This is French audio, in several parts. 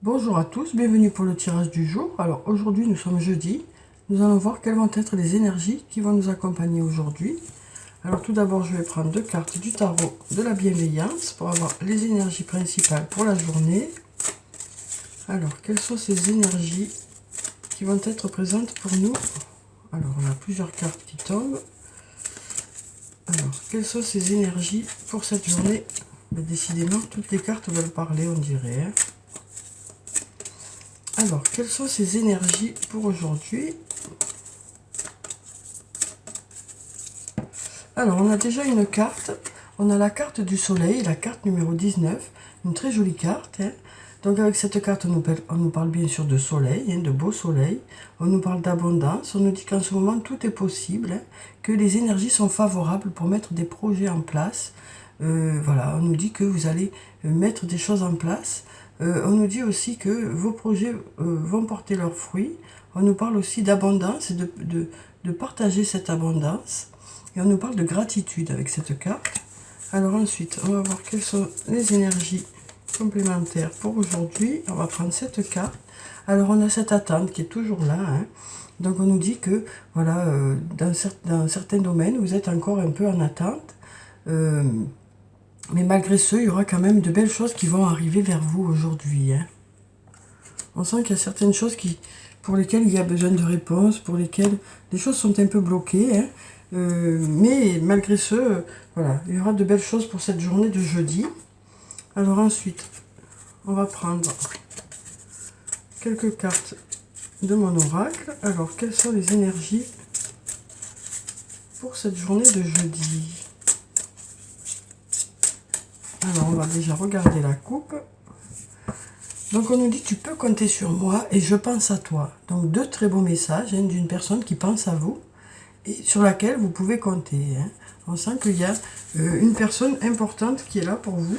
Bonjour à tous, bienvenue pour le tirage du jour. Alors aujourd'hui nous sommes jeudi, nous allons voir quelles vont être les énergies qui vont nous accompagner aujourd'hui. Alors tout d'abord je vais prendre deux cartes du tarot de la bienveillance pour avoir les énergies principales pour la journée. Alors quelles sont ces énergies qui vont être présentes pour nous? Alors on a plusieurs cartes qui tombent. Alors quelles sont ces énergies pour cette journée? Décidément toutes les cartes veulent parler, on dirait, hein. Alors, quelles sont ces énergies pour aujourd'hui? Alors, on a déjà une carte. On a la carte du soleil, la carte numéro 19. Une très jolie carte, hein. Donc, avec cette carte, on nous parle bien sûr de soleil, hein, de beau soleil. On nous parle d'abondance. On nous dit qu'en ce moment, tout est possible, hein, que les énergies sont favorables pour mettre des projets en place. Voilà, on nous dit que vous allez mettre des choses en place. On nous dit aussi que vos projets vont porter leurs fruits. On nous parle aussi d'abondance et de partager cette abondance. Et on nous parle de gratitude avec cette carte. Alors ensuite, on va voir quelles sont les énergies complémentaires pour aujourd'hui. On va prendre cette carte. Alors on a cette attente qui est toujours là, hein. Donc on nous dit que voilà, dans certains domaines, vous êtes encore un peu en attente. Mais malgré ce, il y aura quand même de belles choses qui vont arriver vers vous aujourd'hui, hein. On sent qu'il y a certaines choses pour lesquelles il y a besoin de réponses, pour lesquelles les choses sont un peu bloquées, hein. Mais malgré ce, voilà, il y aura de belles choses pour cette journée de jeudi. Alors ensuite, on va prendre quelques cartes de mon oracle. Alors, quelles sont les énergies pour cette journée de jeudi? Alors, on va déjà regarder la coupe. Donc, on nous dit, tu peux compter sur moi et je pense à toi. Donc, deux très beaux messages, hein, d'une personne qui pense à vous et sur laquelle vous pouvez compter, hein. On sent qu'il y a une personne importante qui est là pour vous.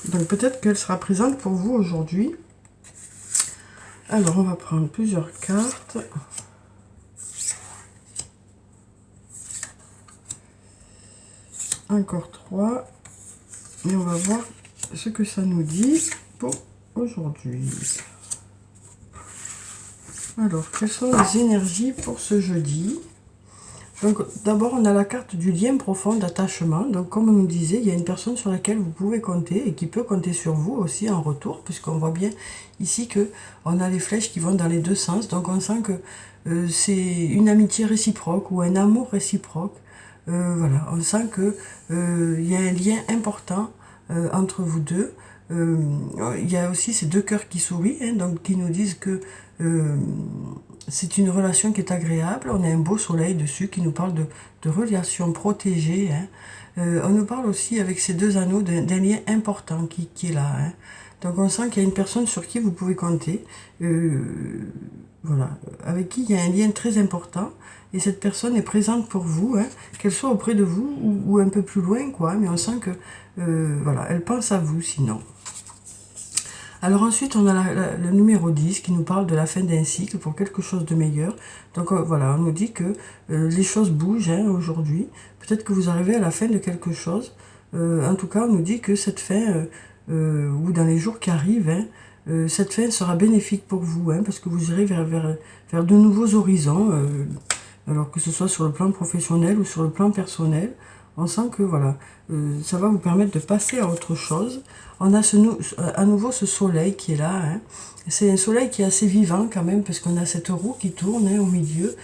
Donc, peut-être qu'elle sera présente pour vous aujourd'hui. Alors, on va prendre plusieurs cartes. Encore 3. Et on va voir ce que ça nous dit pour aujourd'hui. Alors, quelles sont les énergies pour ce jeudi? Donc, d'abord, on a la carte du lien profond d'attachement. Donc, comme on nous disait, il y a une personne sur laquelle vous pouvez compter et qui peut compter sur vous aussi en retour, puisqu'on voit bien ici que on a les flèches qui vont dans les deux sens. Donc, on sent que c'est une amitié réciproque ou un amour réciproque. Voilà, on sent que il y a un lien important entre vous deux. Il y a aussi ces deux cœurs qui sourient, hein, donc qui nous disent que c'est une relation qui est agréable. On a un beau soleil dessus qui nous parle de relations protégées, hein. On nous parle aussi avec ces deux anneaux d'un lien important qui est là, hein. Donc on sent qu'il y a une personne sur qui vous pouvez compter, voilà, avec qui il y a un lien très important. Et cette personne est présente pour vous, hein, qu'elle soit auprès de vous ou un peu plus loin, quoi. Mais on sent que voilà, elle pense à vous sinon. Alors ensuite, on a le numéro 10 qui nous parle de la fin d'un cycle pour quelque chose de meilleur. Donc voilà, on nous dit que les choses bougent, hein, aujourd'hui. Peut-être que vous arrivez à la fin de quelque chose. En tout cas, on nous dit que cette fin, ou dans les jours qui arrivent, hein, cette fin sera bénéfique pour vous, hein, parce que vous irez vers de nouveaux horizons, alors que ce soit sur le plan professionnel ou sur le plan personnel. On sent que voilà, ça va vous permettre de passer à autre chose. On a à nouveau ce soleil qui est là, hein. C'est un soleil qui est assez vivant quand même, parce qu'on a cette roue qui tourne, hein, au milieu.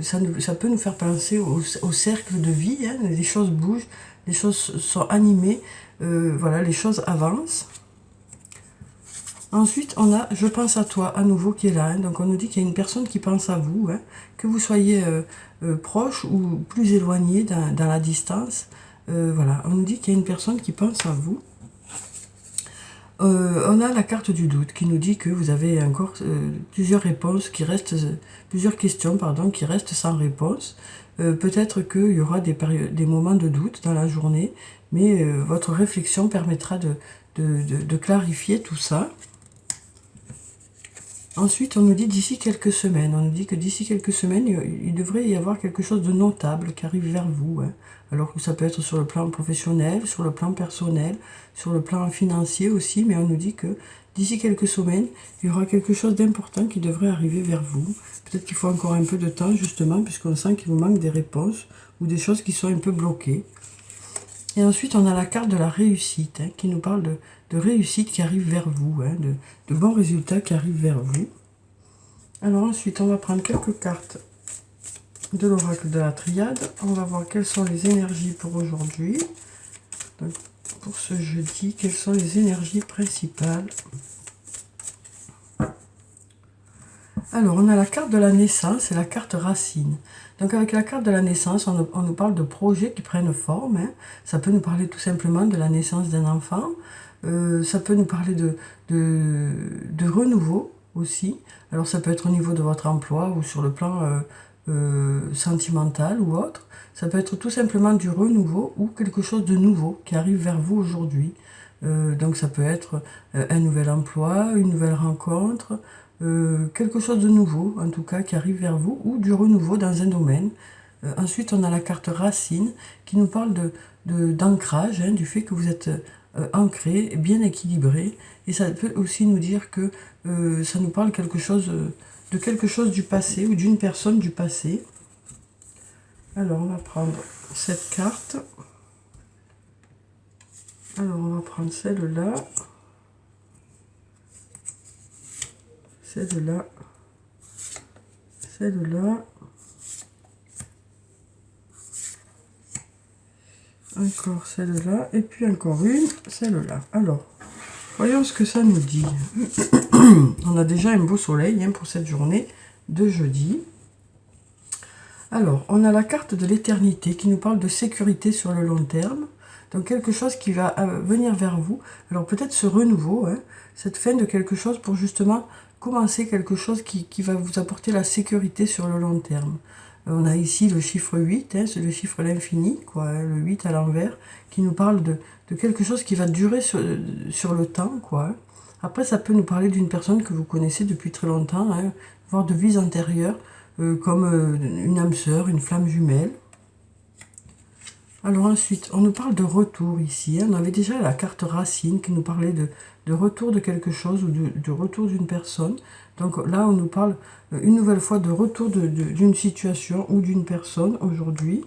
Ça peut nous faire penser au cercle de vie, hein. Les choses bougent, les choses sont animées, voilà, les choses avancent. Ensuite, on a Je pense à toi, à nouveau, qui est là, hein. Donc, on nous dit qu'il y a une personne qui pense à vous, hein, que vous soyez proche ou plus éloigné dans la distance. Voilà, on nous dit qu'il y a une personne qui pense à vous. On a la carte du doute qui nous dit que vous avez encore plusieurs questions, pardon, qui restent sans réponse. Peut-être qu'il y aura des moments de doute dans la journée, mais votre réflexion permettra de clarifier tout ça. Ensuite, on nous dit d'ici quelques semaines. On nous dit que d'ici quelques semaines, il devrait y avoir quelque chose de notable qui arrive vers vous. Hein. Alors que ça peut être sur le plan professionnel, sur le plan personnel, sur le plan financier aussi. Mais on nous dit que d'ici quelques semaines, il y aura quelque chose d'important qui devrait arriver vers vous. Peut-être qu'il faut encore un peu de temps, justement, puisqu'on sent qu'il vous manque des réponses ou des choses qui sont un peu bloquées. Et ensuite, on a la carte de la réussite, hein, qui nous parle de réussite qui arrive vers vous, hein, de bons résultats qui arrivent vers vous. Alors ensuite, on va prendre quelques cartes de l'oracle de la triade. On va voir quelles sont les énergies pour aujourd'hui. Donc, pour ce jeudi, quelles sont les énergies principales? Alors, on a la carte de la naissance et la carte racine. Donc, avec la carte de la naissance, on nous parle de projets qui prennent forme. Hein. Ça peut nous parler tout simplement de la naissance d'un enfant. Ça peut nous parler de renouveau aussi. Alors, ça peut être au niveau de votre emploi ou sur le plan sentimental ou autre. Ça peut être tout simplement du renouveau ou quelque chose de nouveau qui arrive vers vous aujourd'hui. Donc, ça peut être un nouvel emploi, une nouvelle rencontre, quelque chose de nouveau, en tout cas, qui arrive vers vous, ou du renouveau dans un domaine. Ensuite, on a la carte racine qui nous parle d'ancrage, hein, du fait que vous êtes ancré, bien équilibré. Et ça peut aussi nous dire que ça nous parle de quelque chose du passé ou d'une personne du passé. Alors, on va prendre cette carte. Alors, on va prendre celle-là. Celle-là, celle-là, encore celle-là, et puis encore une, celle-là. Alors, voyons ce que ça nous dit. On a déjà un beau soleil, hein, pour cette journée de jeudi. Alors, on a la carte de l'éternité qui nous parle de sécurité sur le long terme. Donc, quelque chose qui va venir vers vous. Alors, peut-être ce renouveau, hein, cette fin de quelque chose pour justement commencer quelque chose qui va vous apporter la sécurité sur le long terme. On a ici le chiffre 8, hein, c'est le chiffre de l'infini, quoi, hein, le 8 à l'envers, qui nous parle de quelque chose qui va durer sur le temps, quoi. Après, ça peut nous parler d'une personne que vous connaissez depuis très longtemps, hein, voire de vies antérieures, comme une âme sœur, une flamme jumelle. Alors ensuite, on nous parle de retour ici. Hein. On avait déjà la carte racine qui nous parlait de retour de quelque chose ou de retour d'une personne. Donc là, on nous parle une nouvelle fois de retour d'une situation ou d'une personne aujourd'hui.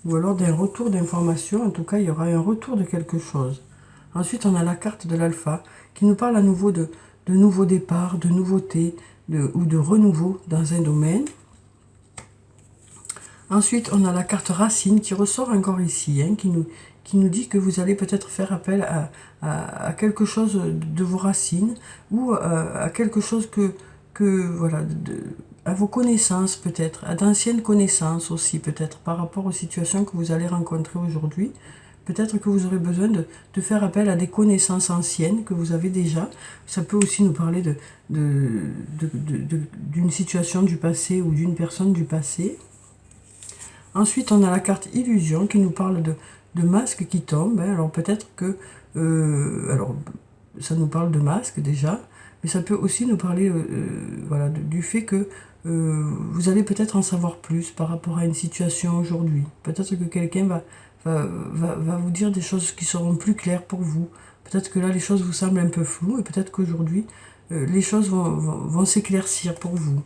Ou alors d'un retour d'information. En tout cas, il y aura un retour de quelque chose. Ensuite, on a la carte de l'alpha qui nous parle à nouveau de nouveaux départs, de nouveautés ou de renouveau dans un domaine. Ensuite, on a la carte racine qui ressort encore ici, hein, qui nous dit que vous allez peut-être faire appel à quelque chose de vos racines ou à quelque chose voilà, à vos connaissances peut-être, à d'anciennes connaissances aussi peut-être par rapport aux situations que vous allez rencontrer aujourd'hui. Peut-être que vous aurez besoin de faire appel à des connaissances anciennes que vous avez déjà. Ça peut aussi nous parler d'une situation du passé ou d'une personne du passé. Ensuite, on a la carte illusion qui nous parle de masques qui tombent. Hein. Alors peut-être que... alors, ça nous parle de masques déjà, mais ça peut aussi nous parler voilà, du fait que vous allez peut-être en savoir plus par rapport à une situation aujourd'hui. Peut-être que quelqu'un va vous dire des choses qui seront plus claires pour vous. Peut-être que là, les choses vous semblent un peu floues et peut-être qu'aujourd'hui, les choses vont s'éclaircir pour vous.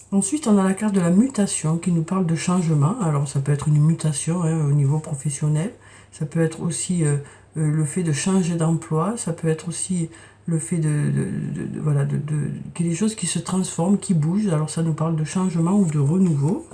Ensuite, on a la carte de la mutation qui nous parle de changement. Alors, ça peut être une mutation, hein, au niveau professionnel. Ça peut être aussi le fait de changer d'emploi. Ça peut être aussi le fait voilà, qu'il y ait des choses qui se transforment, qui bougent. Alors, ça nous parle de changement ou de renouveau.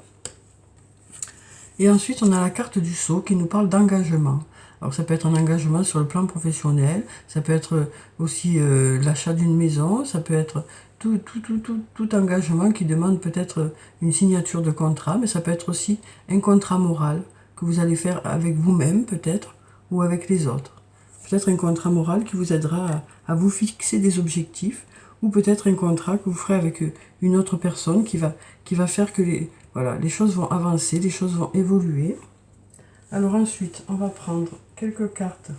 Et ensuite, on a la carte du sceau qui nous parle d'engagement. Alors, ça peut être un engagement sur le plan professionnel. Ça peut être aussi l'achat d'une maison. Ça peut être tout engagement qui demande peut-être une signature de contrat, mais ça peut être aussi un contrat moral que vous allez faire avec vous-même peut-être, ou avec les autres. Peut-être un contrat moral qui vous aidera à vous fixer des objectifs, ou peut-être un contrat que vous ferez avec une autre personne qui va faire que les choses vont avancer, les choses vont évoluer. Alors ensuite, on va prendre quelques cartes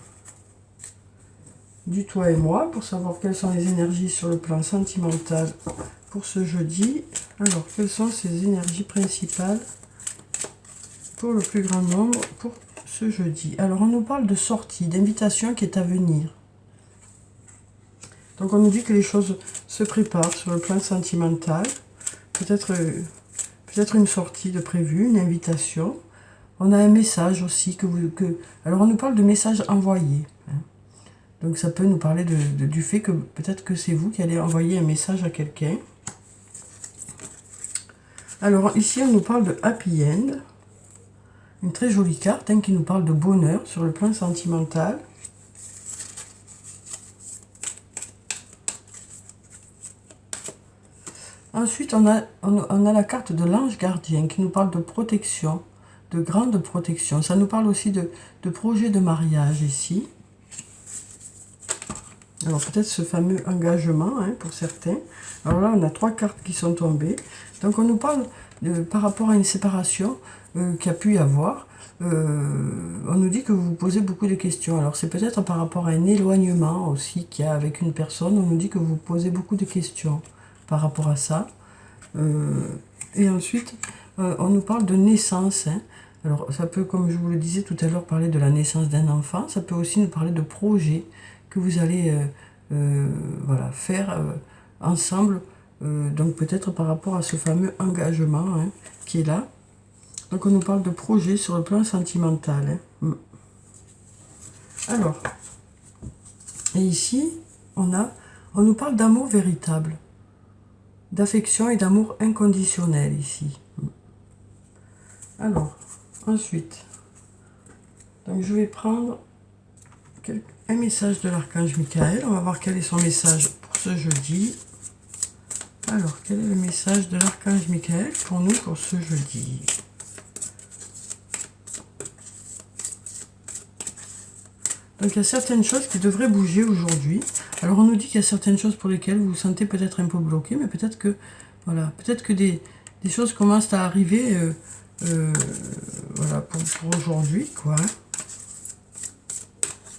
du toi et moi pour savoir quelles sont les énergies sur le plan sentimental pour ce jeudi. Alors, quelles sont ces énergies principales pour le plus grand nombre pour ce jeudi? Alors, on nous parle de sortie, d'invitation qui est à venir. Donc, on nous dit que les choses se préparent sur le plan sentimental. Peut-être une sortie de prévue, une invitation. On a un message aussi alors, on nous parle de messages envoyés. Donc, ça peut nous parler du fait que peut-être que c'est vous qui allez envoyer un message à quelqu'un. Alors, ici, on nous parle de Happy End. Une très jolie carte qui nous parle de bonheur sur le plan sentimental. Ensuite, on a la carte de l'ange gardien qui nous parle de protection, de grande protection. Ça nous parle aussi de projet de mariage ici. Alors peut-être ce fameux engagement pour certains. Alors là, on a 3 cartes qui sont tombées. Donc on nous parle par rapport à une séparation qu'il y a pu y avoir. On nous dit que vous vous posez beaucoup de questions. Alors c'est peut-être par rapport à un éloignement aussi qu'il y a avec une personne. On nous dit que vous posez beaucoup de questions par rapport à ça. Et ensuite, on nous parle de naissance. Alors ça peut, comme je vous le disais tout à l'heure, parler de la naissance d'un enfant. Ça peut aussi nous parler de projets que vous allez voilà, faire ensemble. Donc peut-être par rapport à ce fameux engagement qui est là. Donc on nous parle de projet sur le plan sentimental. Alors, et ici, on nous parle d'amour véritable, d'affection et d'amour inconditionnel ici. Alors, ensuite, donc je vais prendre un message de l'archange Michael. On va voir quel est son message pour ce jeudi. Alors, quel est le message de l'archange Michael pour nous pour ce jeudi? Donc, il y a certaines choses qui devraient bouger aujourd'hui. Alors, on nous dit qu'il y a certaines choses pour lesquelles vous vous sentez peut-être un peu bloqué, mais peut-être que, voilà, peut-être que des choses commencent à arriver voilà, pour aujourd'hui, quoi.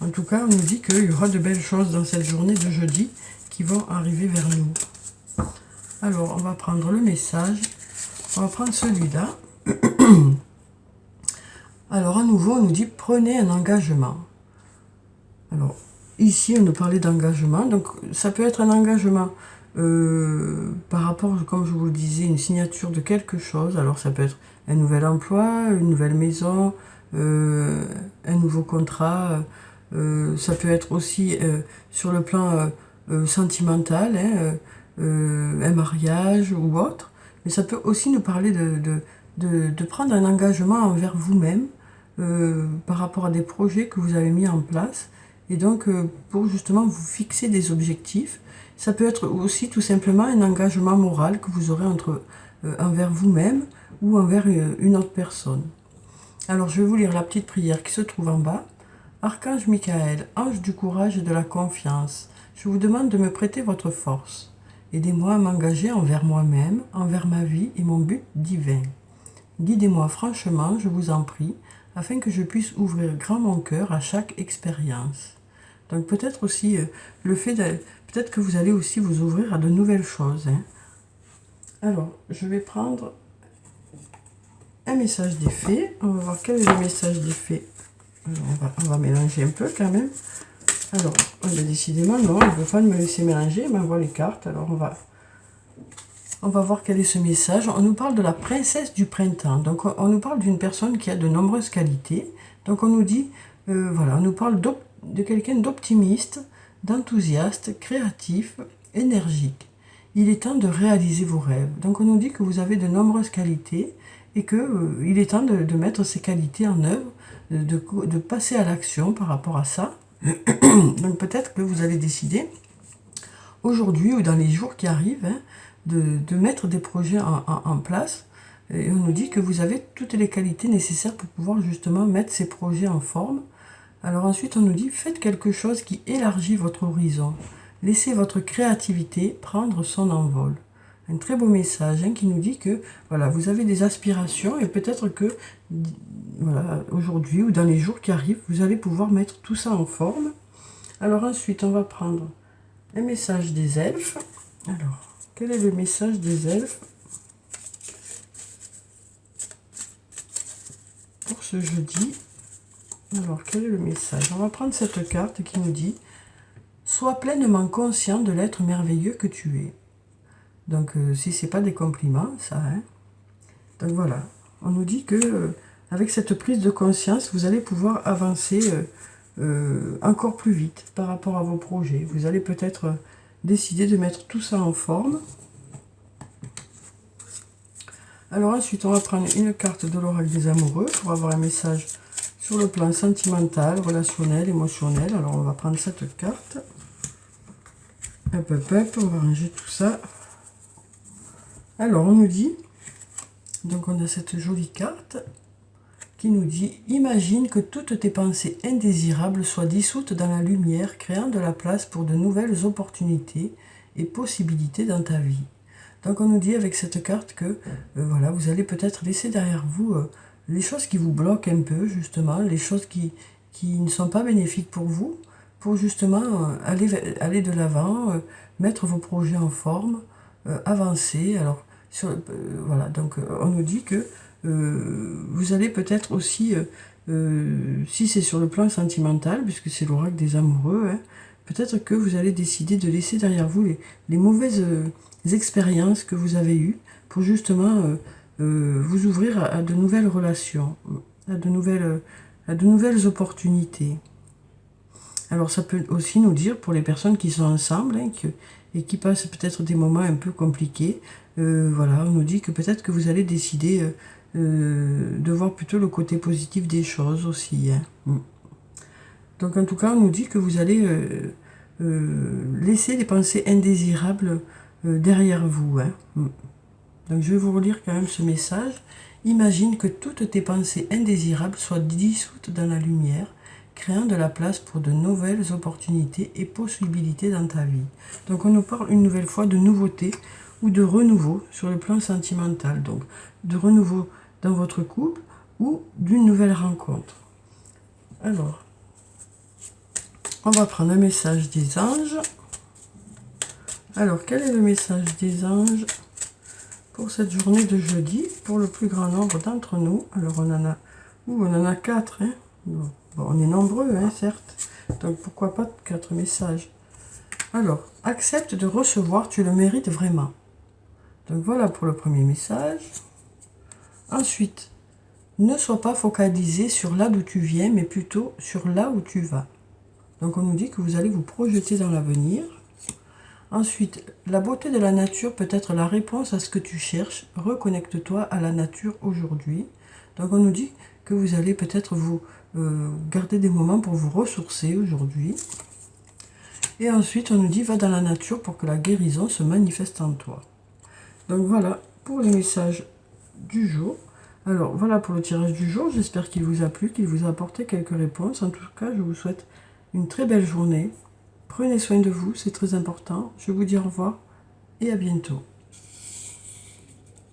En tout cas, on nous dit qu'il y aura de belles choses dans cette journée de jeudi qui vont arriver vers nous. Alors, on va prendre le message. On va prendre celui-là. Alors, à nouveau, on nous dit « Prenez un engagement ». Alors, ici, on nous parlait d'engagement. Donc, ça peut être un engagement par rapport, comme je vous le disais, une signature de quelque chose. Alors, ça peut être un nouvel emploi, une nouvelle maison, un nouveau contrat. Ça peut être aussi sur le plan sentimental, un mariage ou autre. Mais ça peut aussi nous parler de prendre un engagement envers vous-même par rapport à des projets que vous avez mis en place. Et donc, pour justement vous fixer des objectifs, ça peut être aussi tout simplement un engagement moral que vous aurez envers vous-même ou envers une autre personne. Alors, je vais vous lire la petite prière qui se trouve en bas. Archange Michael, ange du courage et de la confiance, je vous demande de me prêter votre force. Aidez-moi à m'engager envers moi-même, envers ma vie et mon but divin. Guidez-moi franchement, je vous en prie, afin que je puisse ouvrir grand mon cœur à chaque expérience. Donc peut-être aussi peut-être que vous allez aussi vous ouvrir à de nouvelles choses. Alors, je vais prendre un message des fées. On va voir quel est le message des fées. Alors, on va mélanger un peu quand même. Alors, décidément, non, il ne veut pas me laisser mélanger, il m'envoie les cartes. Alors, on va voir quel est ce message. On nous parle de la princesse du printemps. Donc, on nous parle d'une personne qui a de nombreuses qualités. Donc, on nous dit, voilà, on nous parle de quelqu'un d'optimiste, d'enthousiaste, créatif, énergique. Il est temps de réaliser vos rêves. Donc, on nous dit que vous avez de nombreuses qualités et qu'il est temps de mettre ces qualités en œuvre, de passer à l'action par rapport à ça. Donc, peut-être que vous allez décider aujourd'hui ou dans les jours qui arrivent de mettre des projets en place. Et on nous dit que vous avez toutes les qualités nécessaires pour pouvoir justement mettre ces projets en forme. Alors ensuite, on nous dit, faites quelque chose qui élargit votre horizon. Laissez votre créativité prendre son envol. Un très beau message qui nous dit que voilà, vous avez des aspirations et peut-être que voilà, aujourd'hui ou dans les jours qui arrivent, vous allez pouvoir mettre tout ça en forme. Alors ensuite, on va prendre un message des elfes. Alors, quel est le message des elfes pour ce jeudi? Alors, quel est le message? On va prendre cette carte qui nous dit « Sois pleinement conscient de l'être merveilleux que tu es ». Donc, si c'est pas des compliments, ça, hein. Donc voilà, on nous dit que avec cette prise de conscience, vous allez pouvoir avancer encore plus vite par rapport à vos projets. Vous allez peut-être décider de mettre tout ça en forme. Alors ensuite, on va prendre une carte de l'oracle des amoureux pour avoir un message sur le plan sentimental, relationnel, émotionnel. Alors on va prendre cette carte. Hop, hop, hop, on va ranger tout ça. Alors on nous dit, donc on a cette jolie carte qui nous dit « Imagine que toutes tes pensées indésirables soient dissoutes dans la lumière, créant de la place pour de nouvelles opportunités et possibilités dans ta vie. » Donc on nous dit avec cette carte que voilà, vous allez peut-être laisser derrière vous les choses qui vous bloquent un peu, justement, les choses qui ne sont pas bénéfiques pour vous, pour justement aller de l'avant, mettre vos projets en forme, avancer. Alors, voilà, donc on nous dit que vous allez peut-être aussi, si c'est sur le plan sentimental, puisque c'est l'oracle des amoureux, hein, peut-être que vous allez décider de laisser derrière vous les mauvaises expériences que vous avez eues pour justement vous ouvrir à de nouvelles relations, à de nouvelles opportunités. Alors ça peut aussi nous dire pour les personnes qui sont ensemble hein, et qui passent peut-être des moments un peu compliqués, voilà, on nous dit que peut-être que vous allez décider de voir plutôt le côté positif des choses aussi. Hein. Donc en tout cas, on nous dit que vous allez laisser les pensées indésirables derrière vous. Hein. Donc je vais vous relire quand même ce message. Imagine que toutes tes pensées indésirables soient dissoutes dans la lumière, créant de la place pour de nouvelles opportunités et possibilités dans ta vie. Donc on nous parle une nouvelle fois de nouveauté ou de renouveau sur le plan sentimental. Donc de renouveau dans votre couple ou d'une nouvelle rencontre. Alors, on va prendre un message des anges. Alors, quel est le message des anges pour cette journée de jeudi, pour le plus grand nombre d'entre nous? Alors, on en a 4. Hein. Bon, on est nombreux, hein, certes. Donc, pourquoi pas 4 messages? Alors, accepte de recevoir, tu le mérites vraiment. Donc, voilà pour le premier message. Ensuite, ne sois pas focalisé sur là d'où tu viens, mais plutôt sur là où tu vas. Donc on nous dit que vous allez vous projeter dans l'avenir. Ensuite, la beauté de la nature peut être la réponse à ce que tu cherches. Reconnecte-toi à la nature aujourd'hui. Donc on nous dit que vous allez peut-être vous garder des moments pour vous ressourcer aujourd'hui. Et ensuite, on nous dit va dans la nature pour que la guérison se manifeste en toi. Donc voilà pour les messages du jour. Alors voilà pour le tirage du jour. J'espère qu'il vous a plu, qu'il vous a apporté quelques réponses. En tout cas, je vous souhaite une très belle journée. Prenez soin de vous, c'est très important. Je vous dis au revoir et à bientôt.